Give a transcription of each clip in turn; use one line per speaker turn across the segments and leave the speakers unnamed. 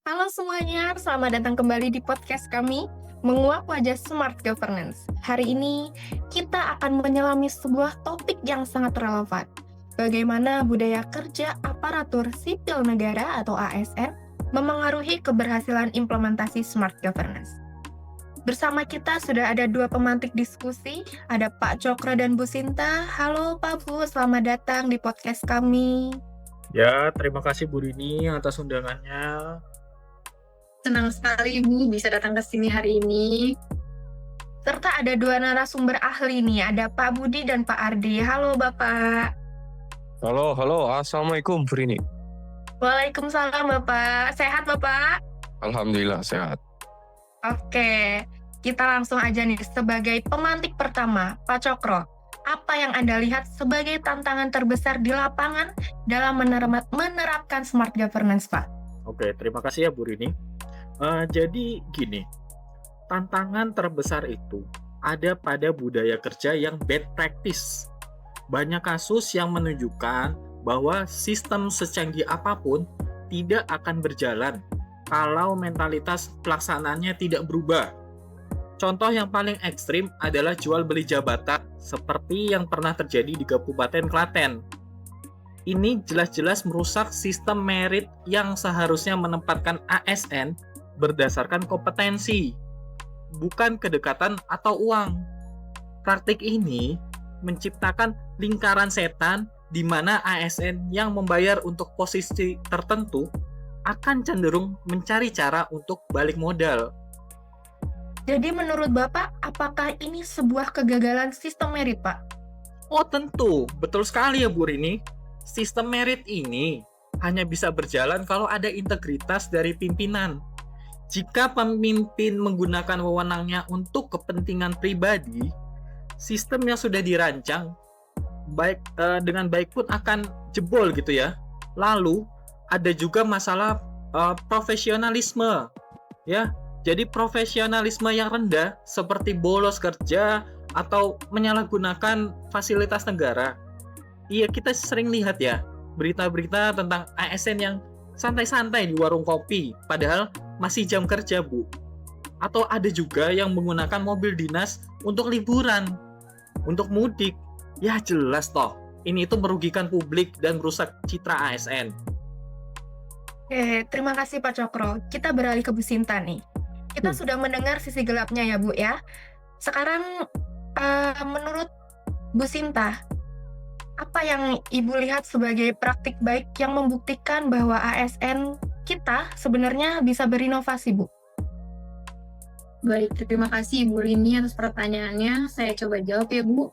Halo semuanya, selamat datang kembali di podcast kami, Menguak Wajah Smart Governance. Hari ini, kita akan menyelami sebuah topik yang sangat relevan. Bagaimana budaya kerja aparatur sipil negara atau ASN memengaruhi keberhasilan implementasi Smart Governance. Bersama kita sudah ada dua pemantik diskusi, ada Pak Cokro dan Bu Sinta. Halo Pak Bu, selamat datang di podcast kami.
Ya, terima kasih Bu Rini atas undangannya.
Senang sekali Ibu bisa datang ke sini hari ini. Serta ada dua narasumber ahli nih, ada Pak Budi dan Pak Ardi. Halo Bapak.
Halo, Assalamualaikum, Bu Rini.
Waalaikumsalam Bapak. Sehat Bapak?
Alhamdulillah sehat.
Oke, kita langsung aja nih sebagai pemantik pertama, Pak Cokro. Apa yang Anda lihat sebagai tantangan terbesar di lapangan dalam menerapkan smart governance, Pak?
Oke, terima kasih ya Bu Rini. Jadi gini, tantangan terbesar itu ada pada budaya kerja yang bad practice. Banyak kasus yang menunjukkan bahwa sistem secanggih apapun tidak akan berjalan kalau mentalitas pelaksanaannya tidak berubah. Contoh yang paling ekstrim adalah jual beli jabatan seperti yang pernah terjadi di Kabupaten Klaten. Ini jelas-jelas merusak sistem merit yang seharusnya menempatkan ASN berdasarkan kompetensi, bukan kedekatan atau uang. Praktik ini menciptakan lingkaran setan di mana ASN yang membayar untuk posisi tertentu akan cenderung mencari cara untuk balik modal.
Jadi menurut Bapak, apakah ini sebuah kegagalan sistem merit, Pak?
Oh tentu, betul sekali ya Bu Rini. Sistem merit ini hanya bisa berjalan kalau ada integritas dari pimpinan. Jika pemimpin menggunakan wewenangnya untuk kepentingan pribadi, sistem yang sudah dirancang dengan baik pun akan jebol gitu ya. Lalu ada juga masalah profesionalisme, ya. Jadi profesionalisme yang rendah seperti bolos kerja atau menyalahgunakan fasilitas negara. Iya, kita sering lihat ya berita-berita tentang ASN yang santai-santai di warung kopi, padahal masih jam kerja, Bu. Atau ada juga yang menggunakan mobil dinas untuk liburan, untuk mudik. Ya jelas toh, ini itu merugikan publik dan merusak citra ASN.
Oke, terima kasih Pak Cokro. Kita beralih ke Bu Sinta nih. Kita sudah mendengar sisi gelapnya ya Bu ya. Sekarang menurut Bu Sinta, apa yang Ibu lihat sebagai praktik baik yang membuktikan bahwa ASN kita sebenarnya bisa berinovasi, Bu?
Baik, terima kasih Bu Rini atas pertanyaannya. Saya coba jawab ya Bu.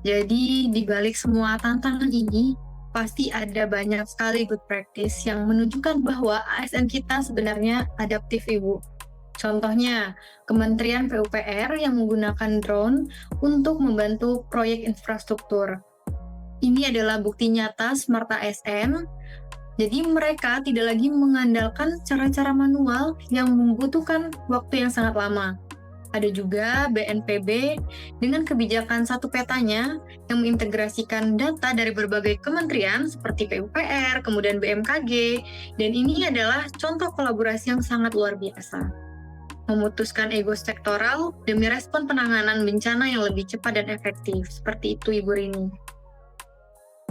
Jadi di balik semua tantangan ini, pasti ada banyak sekali good practice yang menunjukkan bahwa ASN kita sebenarnya adaptif Ibu. Contohnya, Kementerian PUPR yang menggunakan drone untuk membantu proyek infrastruktur. Ini adalah bukti nyata Smart ASN. Jadi mereka tidak lagi mengandalkan cara-cara manual yang membutuhkan waktu yang sangat lama. Ada juga BNPB dengan kebijakan satu petanya yang mengintegrasikan data dari berbagai kementerian seperti PUPR, kemudian BMKG, dan ini adalah contoh kolaborasi yang sangat luar biasa. Memutuskan ego sektoral demi respon penanganan bencana yang lebih cepat dan efektif. Seperti itu Ibu Rini.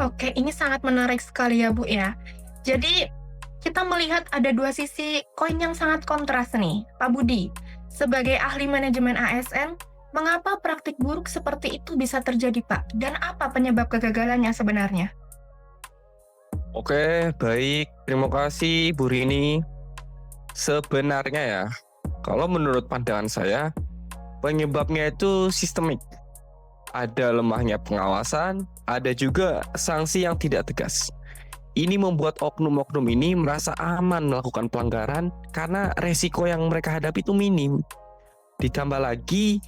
Oke, ini sangat menarik sekali ya Bu ya. Jadi kita melihat ada dua sisi koin yang sangat kontras nih. Pak Budi, sebagai ahli manajemen ASN, mengapa praktik buruk seperti itu bisa terjadi Pak? Dan apa penyebab kegagalannya sebenarnya?
Oke, baik. Terima kasih, Bu Rini. Sebenarnya ya, kalau menurut pandangan saya, penyebabnya itu sistemik. Ada lemahnya pengawasan, ada juga sanksi yang tidak tegas. Ini membuat oknum-oknum ini merasa aman melakukan pelanggaran karena resiko yang mereka hadapi itu minim. Ditambah lagi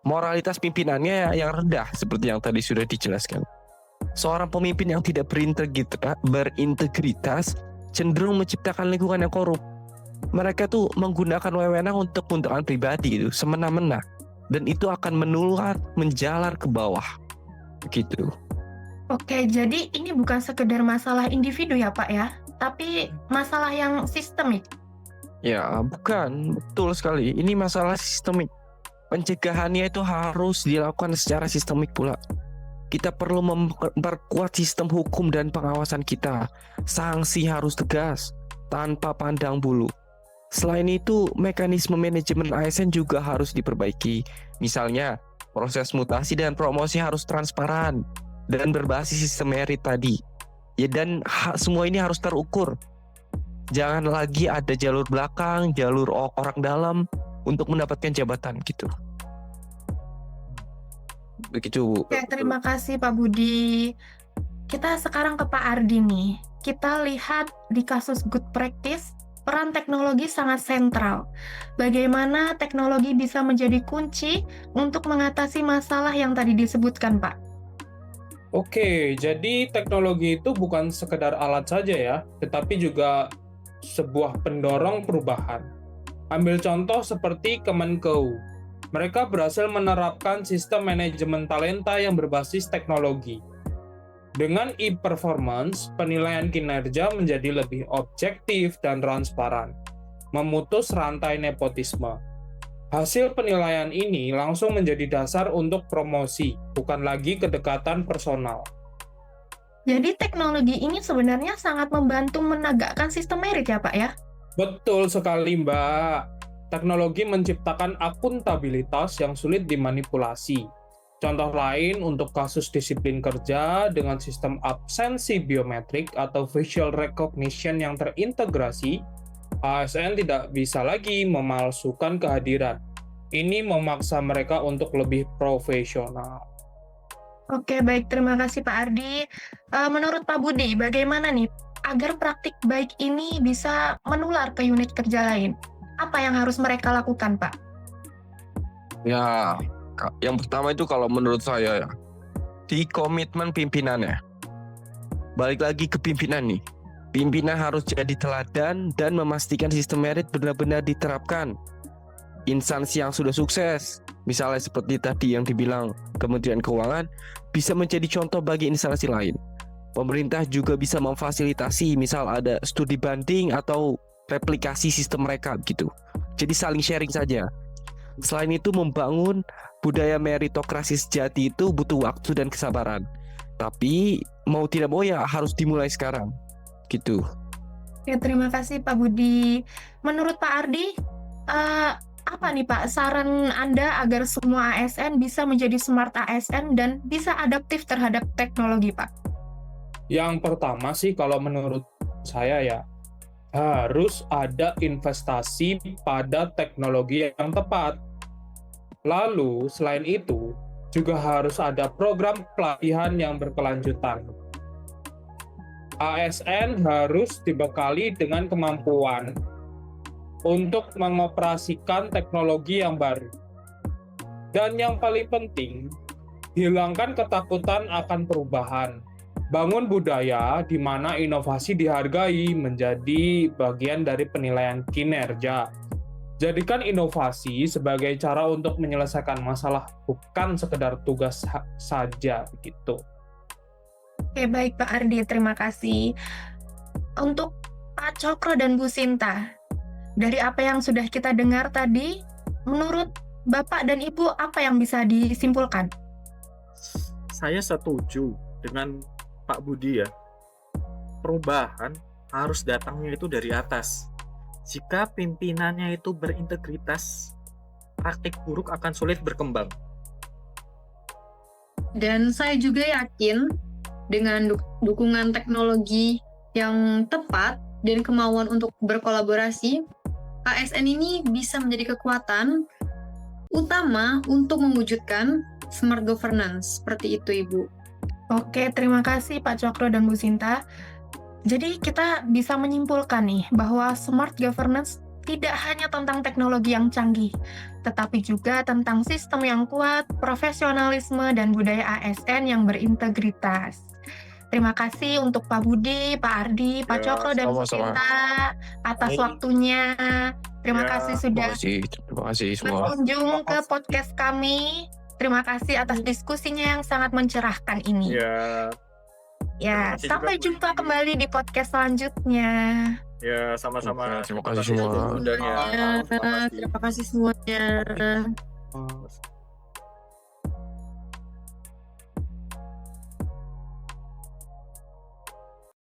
moralitas pimpinannya yang rendah seperti yang tadi sudah dijelaskan. Seorang pemimpin yang tidak berintegritas cenderung menciptakan lingkungan yang korup. Mereka tuh menggunakan wewenang untuk keuntungan pribadi itu semena-mena, dan itu akan menular menjalar ke bawah. Begitu.
Oke, jadi ini bukan sekedar masalah individu ya Pak ya, tapi masalah yang sistemik.
Ya, bukan. Betul sekali. Ini masalah sistemik. Pencegahannya itu harus dilakukan secara sistemik pula. Kita perlu memperkuat sistem hukum dan pengawasan kita. Sanksi harus tegas, tanpa pandang bulu. Selain itu, mekanisme manajemen ASN juga harus diperbaiki. Misalnya, proses mutasi dan promosi harus transparan dan berbasis sistem merit tadi. Ya, dan semua ini harus terukur. Jangan lagi ada jalur belakang, jalur orang dalam untuk mendapatkan jabatan gitu. Begitu, Bu.
Oke, terima kasih Pak Budi. Kita sekarang ke Pak Ardi nih. Kita lihat di kasus good practice, peran teknologi sangat sentral. Bagaimana teknologi bisa menjadi kunci untuk mengatasi masalah yang tadi disebutkan, Pak?
Oke, jadi teknologi itu bukan sekedar alat saja ya, tetapi juga sebuah pendorong perubahan. Ambil contoh seperti Kemenkeu. Mereka berhasil menerapkan sistem manajemen talenta yang berbasis teknologi. Dengan e-performance, penilaian kinerja menjadi lebih objektif dan transparan, memutus rantai nepotisme. Hasil penilaian ini langsung menjadi dasar untuk promosi, bukan lagi kedekatan personal.
Jadi teknologi ini sebenarnya sangat membantu menegakkan sistem merit ya Pak ya?
Betul sekali Mbak. Teknologi menciptakan akuntabilitas yang sulit dimanipulasi. Contoh lain untuk kasus disiplin kerja dengan sistem absensi biometrik atau facial recognition yang terintegrasi, ASN tidak bisa lagi memalsukan kehadiran. Ini memaksa mereka untuk lebih profesional.
Oke, baik. Terima kasih Pak Ardi. Menurut Pak Budi, bagaimana nih agar praktik baik ini bisa menular ke unit kerja lain? Apa yang harus mereka lakukan, Pak?
Ya, yang pertama itu kalau menurut saya ya, di komitmen pimpinannya. Balik lagi ke pimpinan nih. Pimpinan harus jadi teladan dan memastikan sistem merit benar-benar diterapkan. Instansi yang sudah sukses, misalnya seperti tadi yang dibilang Kementerian Keuangan, bisa menjadi contoh bagi instansi lain. Pemerintah juga bisa memfasilitasi, misal ada studi banding atau replikasi sistem mereka gitu. Jadi saling sharing saja. Selain itu, membangun budaya meritokrasi sejati itu butuh waktu dan kesabaran. Tapi mau tidak mau ya harus dimulai sekarang. Gitu.
Ya, terima kasih Pak Budi. Menurut Pak Ardi, apa nih Pak saran Anda agar semua ASN bisa menjadi smart ASN dan bisa adaptif terhadap teknologi, Pak?
Yang pertama sih kalau menurut saya ya, harus ada investasi pada teknologi yang tepat. Lalu selain itu, juga harus ada program pelatihan yang berkelanjutan. ASN harus dibekali dengan kemampuan untuk mengoperasikan teknologi yang baru. Dan yang paling penting, hilangkan ketakutan akan perubahan. Bangun budaya di mana inovasi dihargai menjadi bagian dari penilaian kinerja. Jadikan inovasi sebagai cara untuk menyelesaikan masalah, bukan sekedar tugas saja gitu.
Oke, baik Pak Ardi, terima kasih. Untuk Pak Cokro dan Bu Sinta, dari apa yang sudah kita dengar tadi, menurut Bapak dan Ibu apa yang bisa disimpulkan?
Saya setuju dengan Pak Budi ya. Perubahan harus datangnya itu dari atas. Jika pimpinannya itu berintegritas, praktik buruk akan sulit berkembang.
Dan saya juga yakin dengan dukungan teknologi yang tepat dan kemauan untuk berkolaborasi, ASN ini bisa menjadi kekuatan utama untuk mewujudkan smart governance. Seperti itu, Ibu.
Oke, terima kasih Pak Cokro dan Bu Sinta. Jadi kita bisa menyimpulkan nih bahwa smart governance tidak hanya tentang teknologi yang canggih, tetapi juga tentang sistem yang kuat, profesionalisme, dan budaya ASN yang berintegritas. Terima kasih untuk Pak Budi, Pak Ardi, Pak Cokro, dan Bu Sinta atas waktunya. Terima kasih sudah
Terima kasih semua.
berkunjung ke podcast kami. Terima kasih atas diskusinya yang sangat mencerahkan ini.
Ya.
Ya,
Terima kasih
sampai
juga, Bu
jumpa
Rini.
kembali di podcast selanjutnya.
Ya, sama-sama.
Oke, terima kasih
sudah
semua.
mengundang ya.
Ya,
Makasih.
terima kasih semuanya.
Oh.